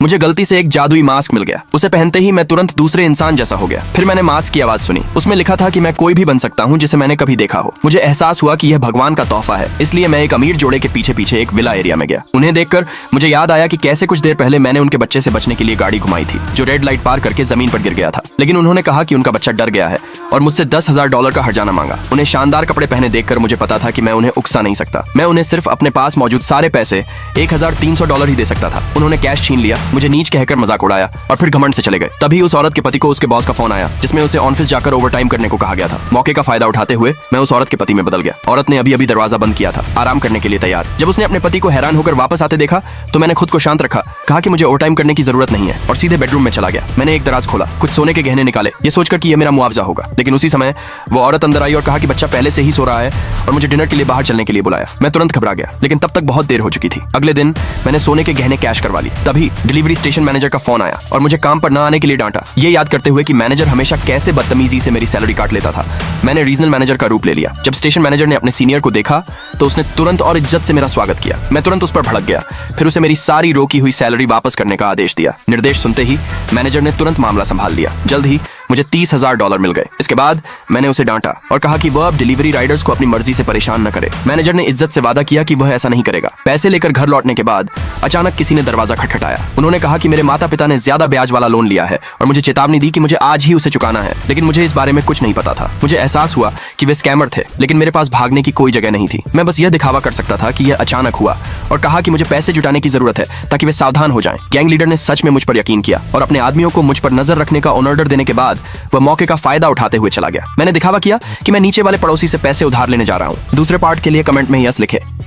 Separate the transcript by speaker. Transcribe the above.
Speaker 1: मुझे गलती से एक जादुई मास्क मिल गया। उसे पहनते ही मैं तुरंत दूसरे इंसान जैसा हो गया। फिर मैंने मास्क की आवाज सुनी। उसमें लिखा था कि मैं कोई भी बन सकता हूँ जिसे मैंने कभी देखा हो। मुझे एहसास हुआ कि यह भगवान का तोहफा है, इसलिए मैं एक अमीर जोड़े के पीछे पीछे एक विला एरिया में गया। उन्हें देखकर मुझे याद आया कि कैसे कुछ देर पहले मैंने उनके बच्चे से बचने के लिए गाड़ी घुमाई थी, जो रेड लाइट पार करके जमीन पर गिर गया था। लेकिन उन्होंने कहा कि उनका बच्चा डर गया है और मुझसे $10,000 का हर्जाना मांगा। उन्हें शानदार कपड़े पहने देखकर मुझे पता था कि मैं उन्हें उकसा नहीं सकता। मैं उन्हें सिर्फ अपने पास मौजूद सारे पैसे $1,300 ही दे सकता था। उन्होंने कैश छीन लिया, मुझे नीच कहकर मजाक उड़ाया और फिर घमंड से चले गए। तभी उस औरत के पति को उसके बॉस का फोन आया, जिसमें उसे ऑफिस जाकर ओवरटाइम करने को कहा गया था। मौके का फायदा उठाते हुए मैं उस औरत के पति में बदल गया। औरत ने अभी अभी दरवाजा बंद किया था, आराम करने के लिए तैयार। जब उसने अपने पति को हैरान होकर वापस आते देखा तो मैंने खुद को शांत रखा, कहा कि मुझे ओवरटाइम करने की जरूरत नहीं है और सीधे बेडरूम में चला गया। मैंने एक दराज खोला, कुछ सोने के गहने निकाले, ये सोचकर कि ये मेरा मुआवजा होगा। लेकिन उसी समय वो औरत अंदर आई और कहा कि बच्चा पहले से ही सो रहा है और मुझे डिनर के लिए बाहर चलने के लिए बुलाया। मैं तुरंत घबरा गया, लेकिन तब तक बहुत देर हो चुकी थी। अगले दिन मैंने सोने के गहने कैश करवा लिए। तभी डिलीवरी स्टेशन मैनेजर का फोन आया और मुझे काम पर न आने के लिए डांटा, ये याद करते हुए कि मैनेजर हमेशा कैसे बदतमीजी से मेरी सैलरी काट लेता था। मैंने रीजनल मैनेजर का रूप ले लिया। जब स्टेशन मैनेजर ने अपने सीनियर को देखा तो उसने तुरंत और इज्जत से मेरा स्वागत किया। मैं तुरंत उस पर भड़क गया, फिर उसे मेरी सारी रोकी हुई सैलरी वापस करने का आदेश दिया। निर्देश सुनते ही मैनेजर ने तुरंत मामला संभाल लिया। जल्द ही मुझे $30,000 मिल गए। इसके बाद मैंने उसे डांटा और कहा कि वह अब डिलीवरी राइडर्स को अपनी मर्जी से परेशान न करे। मैनेजर ने इज्जत से वादा किया कि वह ऐसा नहीं करेगा। पैसे लेकर घर लौटने के बाद अचानक किसी ने दरवाजा खटखटाया। उन्होंने कहा कि मेरे माता पिता ने ज्यादा ब्याज वाला लोन लिया है और मुझे चेतावनी दी कि मुझे आज ही उसे चुकाना है। लेकिन मुझे इस बारे में कुछ नहीं पता था। मुझे एहसास हुआ कि वे स्कैमर थे, लेकिन मेरे पास भागने की कोई जगह नहीं थी। मैं बस यह दिखावा कर सकता था कि यह अचानक हुआ और कहा कि मुझे पैसे जुटाने की जरूरत है ताकि वे सावधान हो जाएं। गैंग लीडर ने सच में मुझ पर यकीन किया और अपने आदमियों को मुझ पर नजर रखने का ऑर्डर देने के बाद वह मौके का फायदा उठाते हुए चला गया। मैंने दिखावा किया कि मैं नीचे वाले पड़ोसी से पैसे उधार लेने जा रहा हूँ। दूसरे पार्ट के लिए कमेंट में यस लिखें।